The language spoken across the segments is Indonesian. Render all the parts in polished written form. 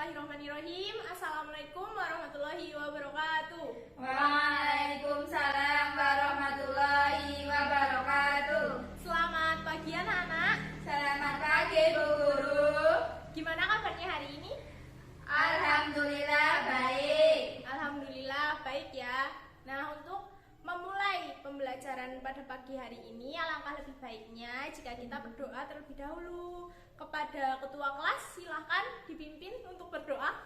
Bismillahirrahmanirrahim. Assalamualaikum warahmatullahi wabarakatuh. Waalaikumsalam warahmatullahi wabarakatuh. Selamat pagi anak-anak. Selamat pagi Bu Guru. Gimana kabarnya hari ini? Alhamdulillah baik. Alhamdulillah baik ya. Nah, untuk memulai pembelajaran pada pagi hari ini, alangkah lebih baiknya jika kita berdoa terlebih dahulu. Kepada ketua kelas, silahkan dipimpin untuk berdoa.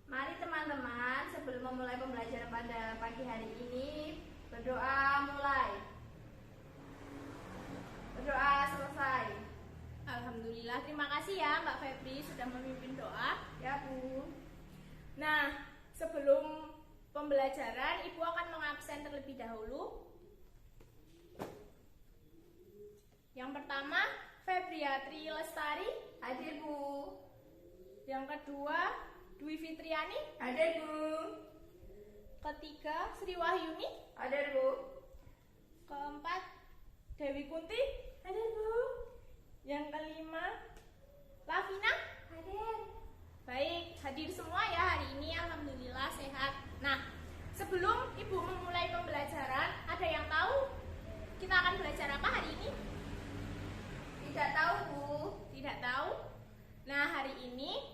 Mari teman-teman, sebelum memulai pembelajaran pada pagi hari ini, berdoa mulai. Berdoa selesai. Alhamdulillah, terima kasih ya Mbak Febri sudah memimpin doa. Ya Bu. Nah, sebelum pembelajaran, Ibu akan mengabsen terlebih dahulu. Yang pertama, Febriatri Lestari. Hadir Bu. Yang kedua, Dwi Fitriani. Hadir Bu. Ketiga, Sri Wahyuni. Hadir Bu. Keempat, Dewi Kunti. Hadir Bu. Yang kelima, Lavina. Hadir. Baik, hadir semua ya hari ini, alhamdulillah sehat. Nah, sebelum Ibu memulai pembelajaran, ada yang tahu kita akan belajar apa hari ini? Tidak tahu Bu. Tidak tahu? Nah, hari ini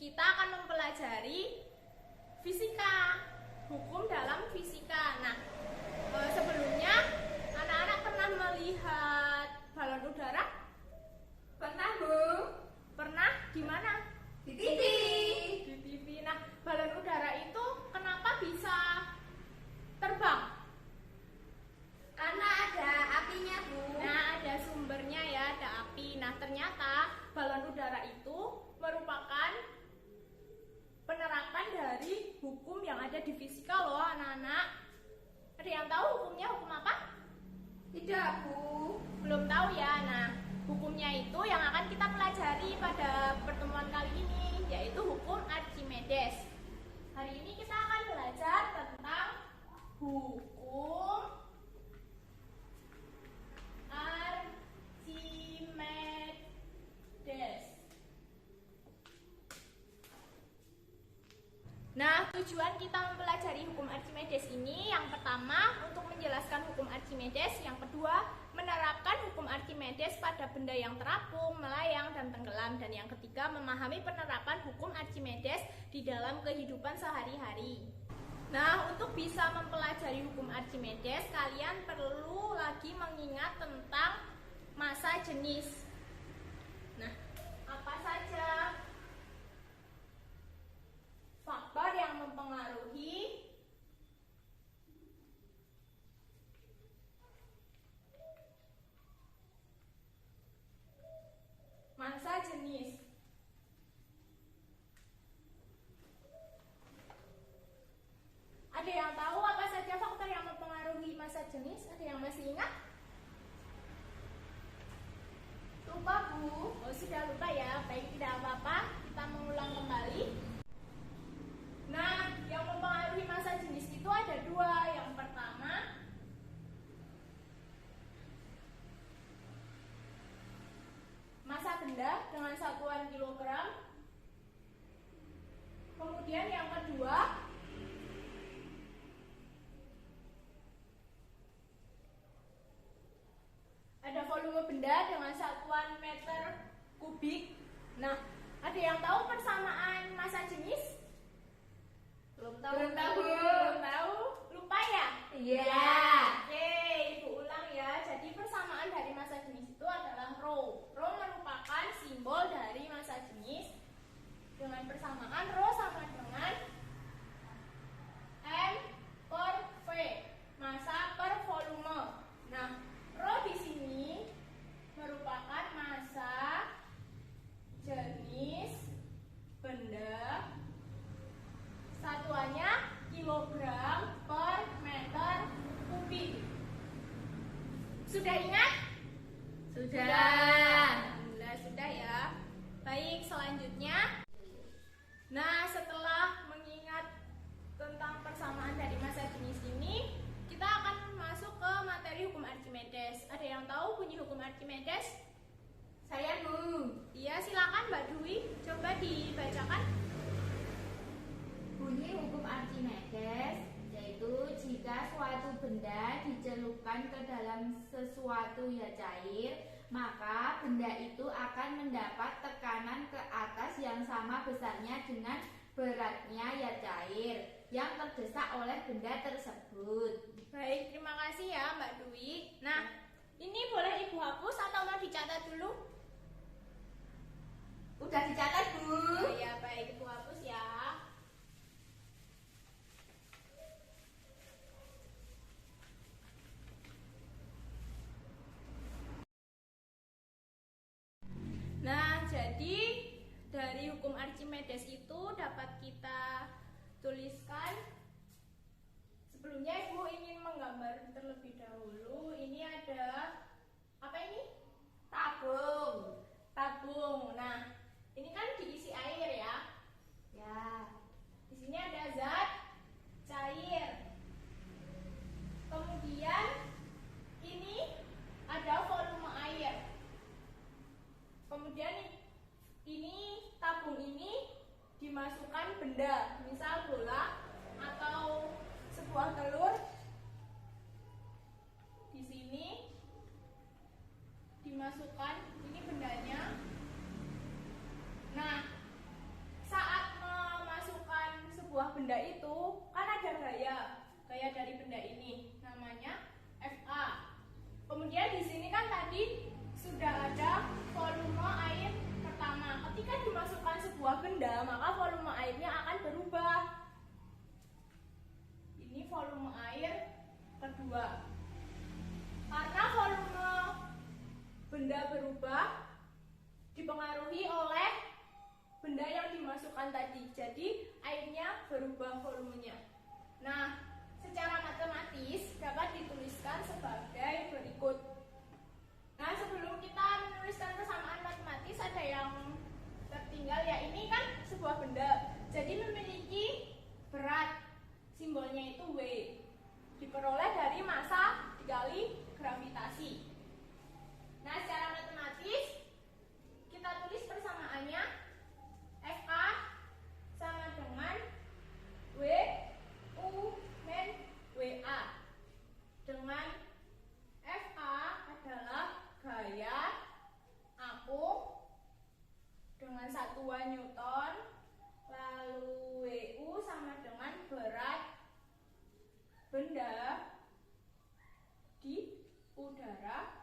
kita akan mempelajari fisika, hukum dalam fisika. Nah, sebelumnya anak-anak pernah melihat balon udara? Pernah Bu. Pernah? Di mana? Di TV. Di TV. Nah, balon udara itu kenapa bisa terbang? Karena ada apinya Bu. Nah, ada sumbernya ya, ada api. Nah, ternyata balon udara itu merupakan penerapan dari hukum yang ada di fisika loh anak-anak. Ada yang tahu hukumnya hukum apa? Tidak Bu. Belum tahu ya. Nah, hukumnya itu yang akan kita pelajari pada pertemuan kali ini, yaitu hukum Archimedes. Hari ini kita akan belajar tentang hukum Archimedes. Nah, tujuan kita mempelajari hukum Archimedes ini yang pertama untuk menjelaskan hukum Archimedes, yang kedua menerapkan hukum Archimedes pada benda yang terapung, melayang, dan tenggelam, dan yang ketiga memahami penerapan hukum Archimedes di dalam kehidupan sehari-hari. Nah, untuk bisa mempelajari hukum Archimedes, kalian perlu lagi mengingat tentang massa jenis. Nah, apa saja faktor yang mempengaruhi massa jenis? Ada yang tahu apa saja faktor yang mempengaruhi massa jenis? Ada yang masih ingat? Lupa Bu? Oh, sudah lupa ya. Baik, tidak apa-apa. Kita mengulang kembali. Nah, yang mempengaruhi massa jenis itu ada dua. Yang pertama, massa benda dengan satuan kilogram. Kemudian yang kedua, ada volume benda dengan satuan meter kubik. Nah, ada yang tahu persamaan massa jenis? Belum tahu. Belum tahu? Lupa ya? Iya. Oke, Ibu ulang ya. Jadi persamaan dari massa jenis itu adalah rho. Rho merupakan simbol dari massa jenis. Dengan persamaan rho sama dengan M per V, massa per volume. Nah, rho di sini merupakan massa jenis benda, satuannya kilogram per meter kubik. Sudah ingat? Sudah. Alhamdulillah sudah ya. Baik, selanjutnya. Nah, setelah mengingat tentang persamaan dari massa jenis ini, kita akan masuk ke materi hukum Archimedes. Ada yang tahu bunyi hukum Archimedes? Saya Bu. Iya, silakan Mbak Dwi, coba dibacakan. Archimedes, yaitu jika suatu benda dicelupkan ke dalam sesuatu ya cair, maka benda itu akan mendapat tekanan ke atas yang sama besarnya dengan beratnya ya cair yang terdesak oleh benda tersebut. Baik, terima kasih ya Mbak Dwi. Nah, ini boleh Ibu hapus atau mau dicatat dulu? Udah dicatat, Bu. Oh ya, baik, Ibu hapus ya. Nah, jadi dari hukum Archimedes itu dapat kita tuliskan. Sebelumnya Ibu ingin menggambar terlebih dahulu. Ini ada apa ini? Tabung. Tabung. Nah, ini kan diisi air ya. Ya. Di sini ada zat cair. Kemudian ini ada volume air. Kemudian ini tabung ini dimasukkan benda, misal bola atau sebuah telur. Di sini dimasukkan ini bendanya. Nah, saat memasukkan sebuah benda itu kan ada gaya dari benda ini namanya FA. Kemudian di sini kan tadi sudah ada volume air pertama. Ketika dimasukkan sebuah benda, maka volume airnya akan berubah. Ini volume air kedua. Karena volume benda berubah dipengaruhi oleh benda yang dimasukkan tadi. Jadi airnya berubah volumenya. Nah, secara matematis dapat dituliskan sebagai berikut. Nah, sebelum kita menuliskan persamaan matematis ada yang tertinggal ya. Ini kan sebuah benda. Jadi memiliki berat. Simbolnya itu W. Diperoleh dari massa dikali gravitasi. Nah, secara matematis kita tulis persamaannya FA sama dengan W U min WA. Dengan FA adalah gaya apung dengan satuan Newton, lalu WU sama dengan berat benda di udara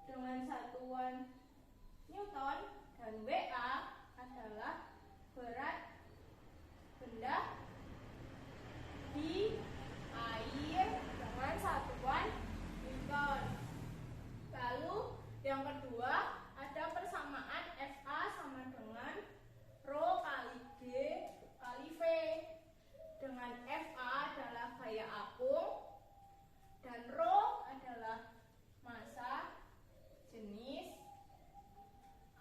dengan satuan Newton, dan WA adalah berat benda di air dengan satuan Newton. Lalu yang kedua ada persamaan FA sama dengan Rho kali G kali V. Dengan FA adalah gaya apung dan Rho adalah massa jenis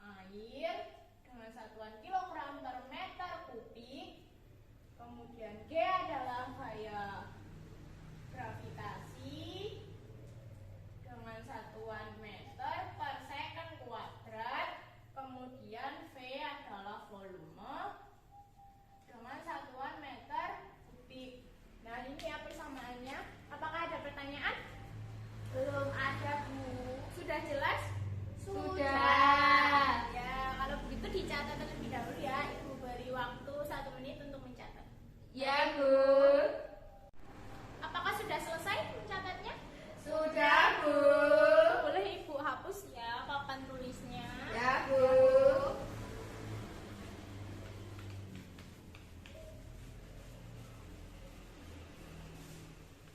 air dengan satuan kilogram per meter kubik. Kemudian G adalah gaya gravitasi dengan satuan meter per second kuadrat. Kemudian V adalah volume dengan satuan meter kubik. Nah, ini ya persamaannya. Apakah ada pertanyaan? Belum ada, Bu. Sudah jelas? Sudah. Ya, kalau begitu dicatat terlebih dahulu ya. Ibu beri waktu 1 menit untuk mencatat. Ya, Bu. Apakah sudah selesai mencatatnya? Sudah, Bu. Boleh Ibu hapus ya papan tulisnya. Ya, Bu.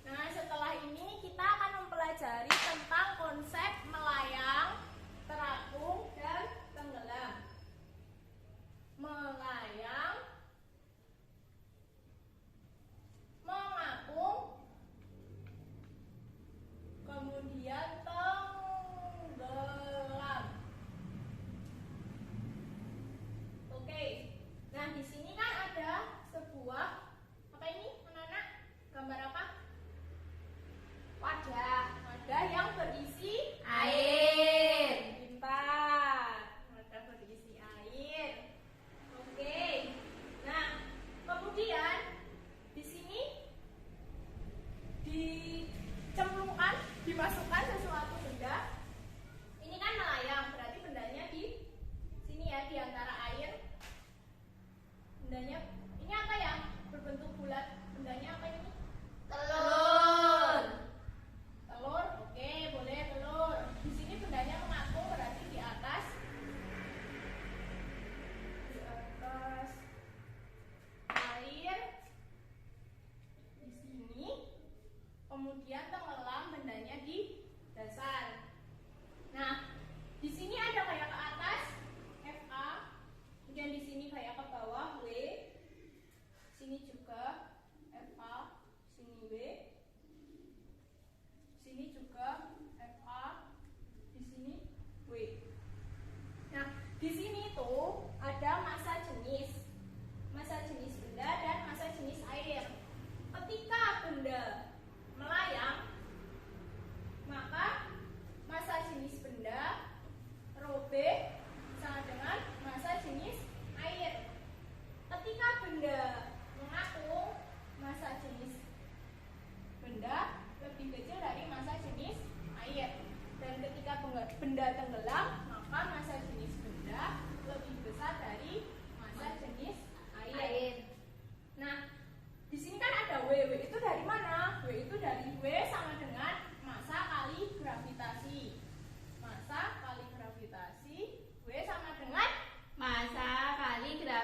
Nah, setelah ini kita akan mempelajari tentang konsep melayang, terapung, dan tenggelam. Melayang,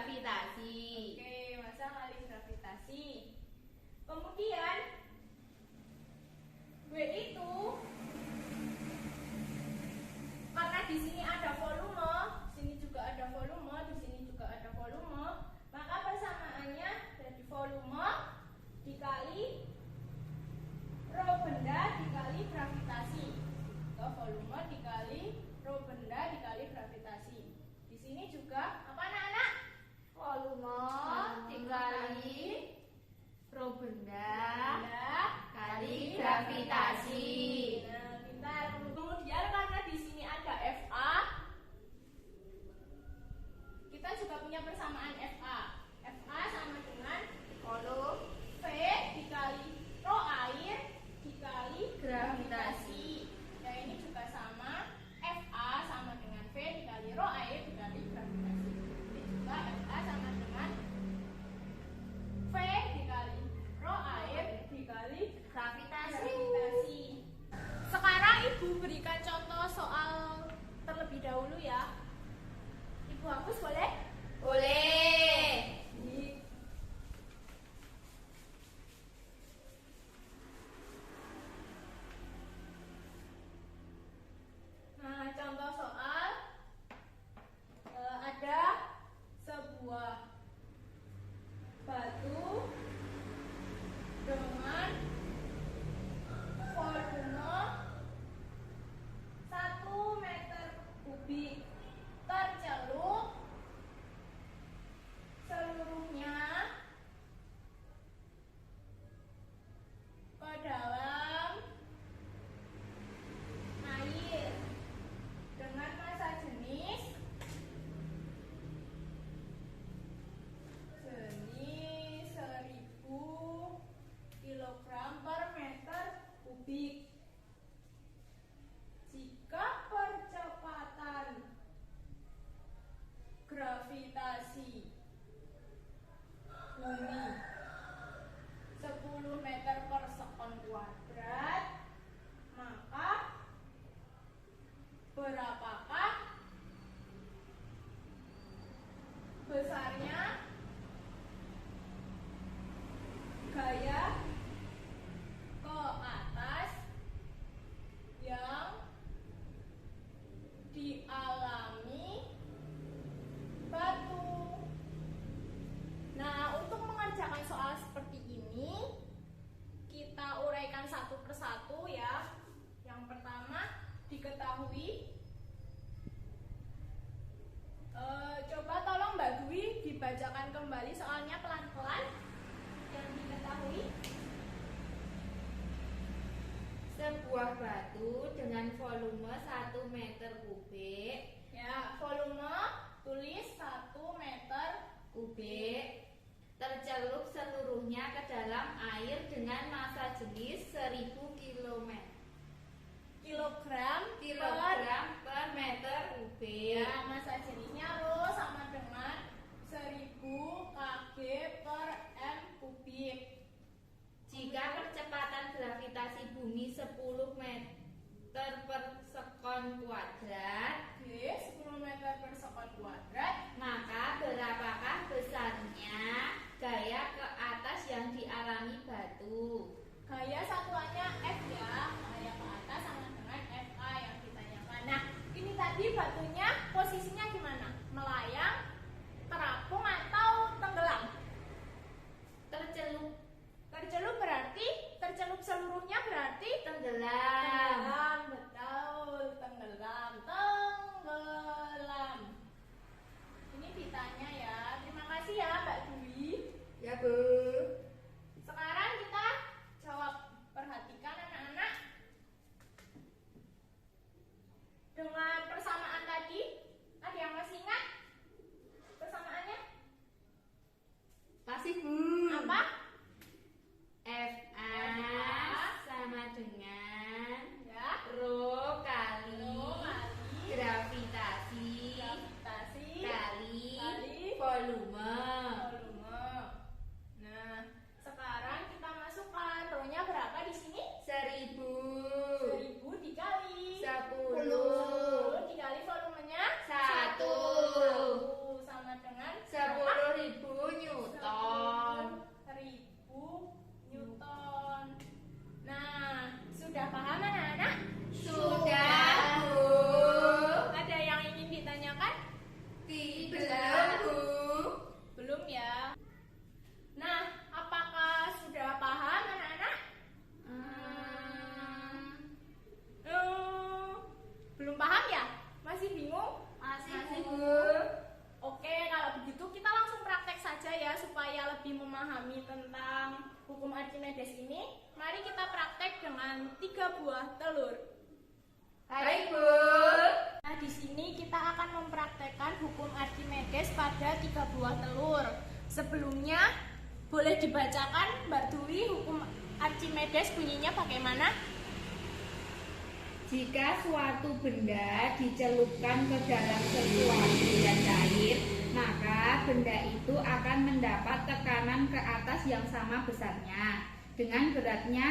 gravitasi. Oke, massa kali gravitasi. Kemudian W itu karena di sini ada volume, sini juga ada volume, di sini juga ada volume, maka persamaannya jadi volume dikali rho benda dikali gravitasi. Atau volume dikali rho benda dikali gravitasi. Di sini juga apa anak-anak? Volume dikali rho benda kali gravitasi. Nah, pintar. Kemudian karena di sini ada FA, kita juga punya persamaan FA. FA sama dengan Volume V dikali rho air dikali gravitasi. Ya ini juga sama. FA sama dengan V dikali rho air dikali gravitasi. Ini juga FA sama dengan V dikali rho air dikali gravitasi. Sekarang Ibu berikan contoh soal terlebih dahulu ya. Ibu hapus boleh? Boleh. Nah, contoh soal ada sebuah batu dengan volume 1 meter kubik tercelup seluruhnya ke dalam air dengan massa jenis 1000 kilogram per meter kubik. Jika percepatan gravitasi bumi 10 meter per sekon kuadrat, maka berapakah besarnya gaya ke atas yang dialami batu. Nah, untuk mengerjakan soal seperti ini, kita uraikan satu persatu ya. Yang pertama, diketahui. Coba tolong Mbak Dwi dibacakan kembali soalnya pelan-pelan. Yang diketahui. Sebuah batu dengan volume 1 meter kubik. Ya, volume tulis 1 meter kubik tercelup seluruhnya ke dalam air dengan massa jenis 1000 kilogram per meter kubik. Ya, massa jenisnya rho sama dengan 1000 kg per m kubik. Jika percepatan gravitasi bumi 10 meter per sekon kuadrat, Oke, 10 meter per sekon kuadrat, maka berapakah besarnya gaya ke atas yang dialami batu? gaya satuannya F ya. Gaya ke atas sama dengan FA yang ditanyakan. Nah, ini tadi batunya posisinya gimana? memahami tentang hukum Archimedes ini, mari kita praktek dengan 3 buah telur. Baik, Bu. Nah, di sini kita akan mempraktekkan hukum Archimedes pada 3 buah telur. Sebelumnya, boleh dibacakan Mbak Dwi hukum Archimedes bunyinya bagaimana? Jika suatu benda dicelupkan ke dalam sesuatu yang cair, maka benda itu akan mendapat tekanan ke atas yang sama besarnya dengan beratnya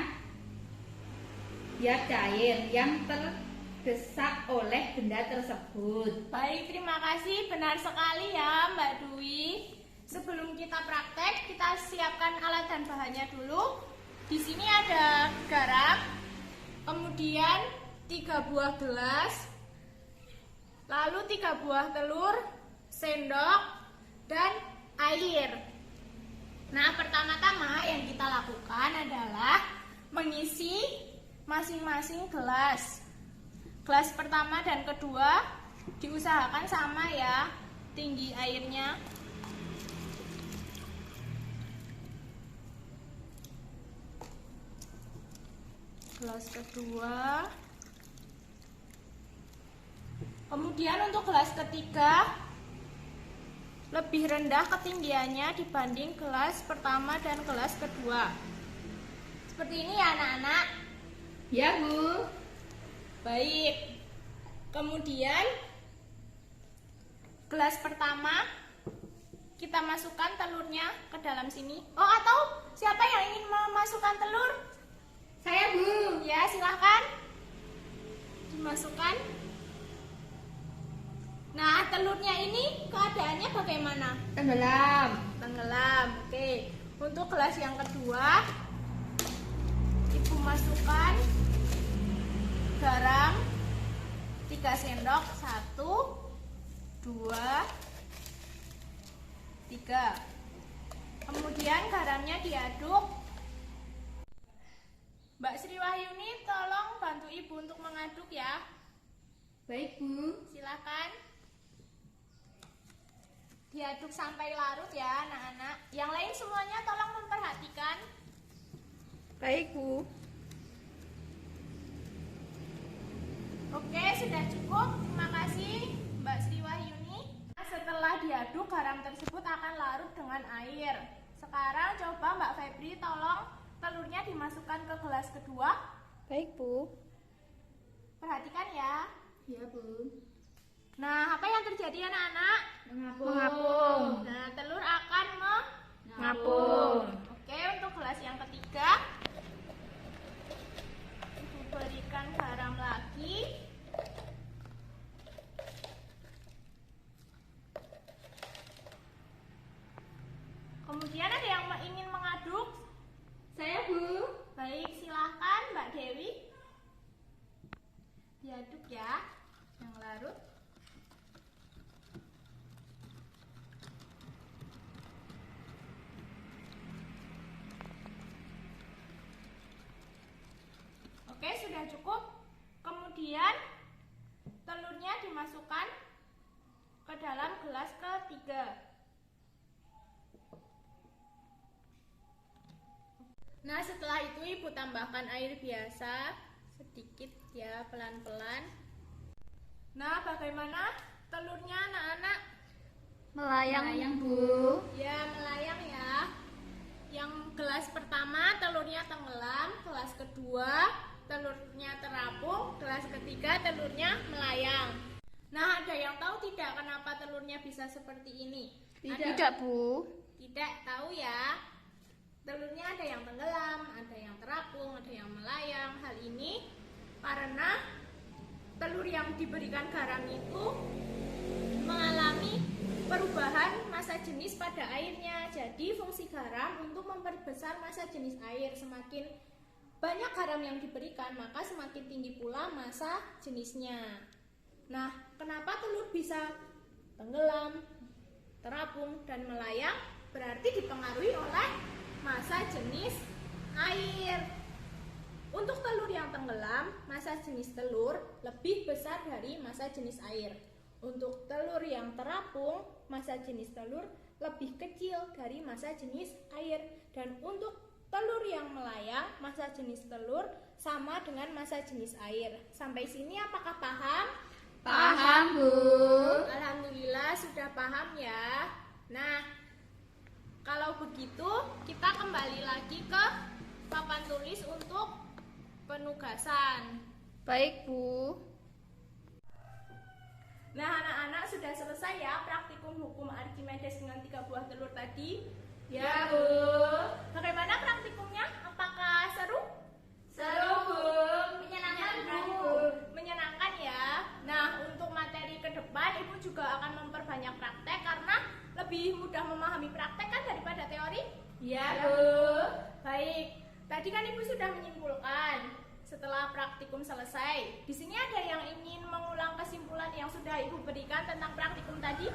zat cair yang terdesak oleh benda tersebut. Baik, terima kasih. Benar sekali ya Mbak Dwi. Sebelum kita praktek, kita siapkan alat dan bahannya dulu. Di sini ada garam, kemudian 3 buah gelas, lalu 3 buah telur, sendok, dan air. Nah, pertama-tama yang kita lakukan adalah mengisi masing-masing gelas. Gelas pertama dan kedua diusahakan sama ya tinggi airnya. Gelas kedua. Kemudian untuk gelas ketiga lebih rendah ketinggiannya dibanding gelas pertama dan gelas kedua. Seperti ini ya anak-anak. Ya, Bu. Baik. Kemudian gelas pertama kita masukkan telurnya ke dalam sini. Oh, atau siapa yang ingin memasukkan telur? Saya, Bu. Ya, silahkan dimasukkan. Nah, telurnya ini keadaannya bagaimana? Tenggelam. Tenggelam. Oke. Untuk gelas yang kedua, Ibu masukkan garam 3 sendok, 1, 2, 3. Kemudian garamnya diaduk. Mbak Sri Wahyuni, tolong bantu Ibu untuk mengaduk ya. Baik, Bu. Silakan. Diaduk sampai larut ya anak-anak. Yang lain semuanya tolong memperhatikan. Baik, Bu. Oke, sudah cukup. Terima kasih Mbak Sri Wahyuni. Setelah diaduk, garam tersebut akan larut dengan air. Sekarang coba Mbak Febri tolong telurnya dimasukkan ke gelas kedua. Baik, Bu. Perhatikan ya. Ya, Bu. Nah, apa yang terjadi anak-anak? Mengapung. Nah, telur akan Mengapung. Oke, untuk gelas yang ketiga, Ibu berikan garam lagi. Kemudian ada yang ingin mengaduk? Saya, Bu. Baik, silahkan Mbak Dewi. Diaduk ya, yang larut. Oke, sudah cukup. Kemudian telurnya dimasukkan ke dalam gelas ketiga. Nah, setelah itu Ibu tambahkan air biasa sedikit ya, pelan-pelan. Nah, bagaimana telurnya anak-anak? Melayang, Bu. Ya, melayang ya. Yang gelas pertama telurnya tenggelam, gelas kedua telurnya terapung, gelas ketiga telurnya melayang. Nah, ada yang tahu tidak kenapa telurnya bisa seperti ini? Tidak, Bu. Tidak tahu ya. Telurnya ada yang tenggelam, ada yang terapung, ada yang melayang. Hal ini karena telur yang diberikan garam itu mengalami perubahan massa jenis pada airnya. Jadi fungsi garam untuk memperbesar massa jenis air. Semakin banyak garam yang diberikan, maka semakin tinggi pula massa jenisnya. Nah, kenapa telur bisa tenggelam, terapung, dan melayang? Berarti dipengaruhi oleh massa jenis air. Untuk telur yang tenggelam, massa jenis telur lebih besar dari massa jenis air. Untuk telur yang terapung, massa jenis telur lebih kecil dari massa jenis air. Dan untuk telur yang melayang, massa jenis telur sama dengan massa jenis air. Sampai sini apakah paham? Paham, Bu. Alhamdulillah sudah paham ya. Nah, kalau begitu kita kembali lagi ke papan tulis untuk penugasan. Baik, Bu. Nah, anak-anak sudah selesai ya praktikum hukum Archimedes dengan 3 buah telur tadi? Ya, Bu. Bagaimana praktikumnya? Apakah seru? Seru, Bu. Menyenangkan, Bu. Menyenangkan ya. Nah, untuk materi ke depan Ibu juga akan memperbanyak praktek karena lebih mudah memahami praktek kan daripada teori? Ya, Bu. Baik. Tadi kan Ibu sudah menyimpulkan setelah praktikum selesai. Di sini ada yang ingin mengulang kesimpulan yang sudah Ibu berikan tentang praktikum tadi?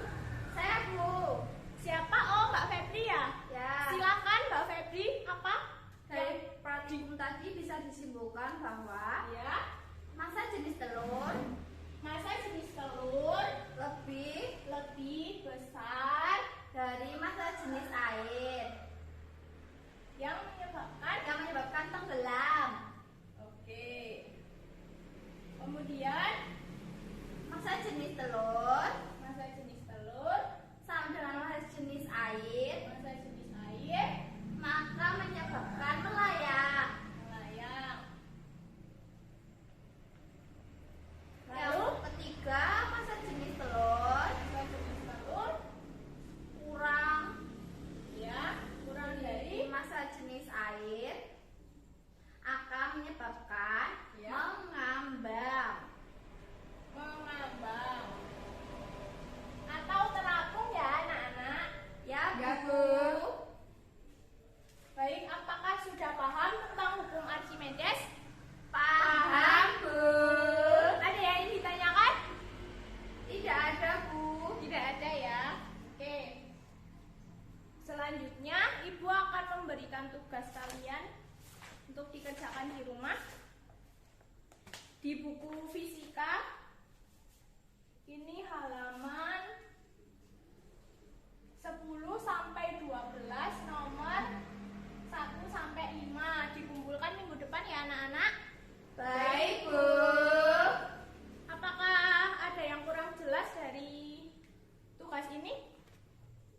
Saya, Bu. Siapa? Oh, Mbak Febri ya? Ya. Silakan Mbak Febri, apa? Dari praktikum tadi bisa disimpulkan bahwa Ya, massa jenis telur massa jenis telur lebih besar dari massa jenis air yang menyebabkan tenggelam. Oke. Kemudian Massa jenis telur massa jenis telur sama dengan massa jenis air, maka menyebabkan melayang. Lalu ketiga, massa jenis telur kurang dari massa jenis air akan menyebabkan mengambang atau terapung ya anak-anak. ya, Bu. Baik, apakah sudah paham tentang hukum Archimedes? Paham, Bu. Ada yang ingin ditanyakan? Tidak ada, Bu. Tidak ada ya. Oke. Selanjutnya Ibu akan memberikan tugas kalian untuk dikerjakan di rumah. Di buku fisika ini halaman 10 sampai 12 nomor 1 sampai 5 dikumpulkan minggu depan ya anak-anak. Baik, Bu. Apakah ada yang kurang jelas dari tugas ini?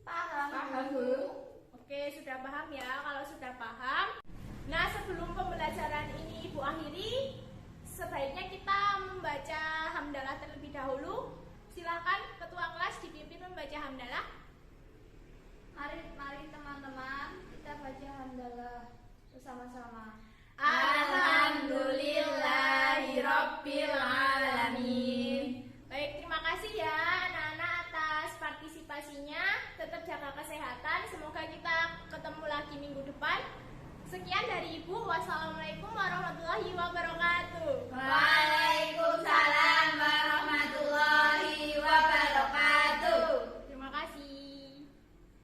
Paham, Bu. Oke, sudah paham ya. Kalau sudah paham, nah sebelum pembelajaran ini Ibu akhiri, sebaiknya kita membaca hamdalah terlebih dahulu. Silakan ketua kelas dipimpin membaca hamdalah. Mari teman-teman, kita baca hamdalah bersama-sama. Alhamdulillahirabbil alamin. Baik, terima kasih ya anak-anak atas partisipasinya. Tetap jaga kesehatan. Semoga kita ketemu lagi minggu depan. Sekian dari Ibu. Wassalamualaikum warahmatullahi wabarakatuh. Waalaikumsalam.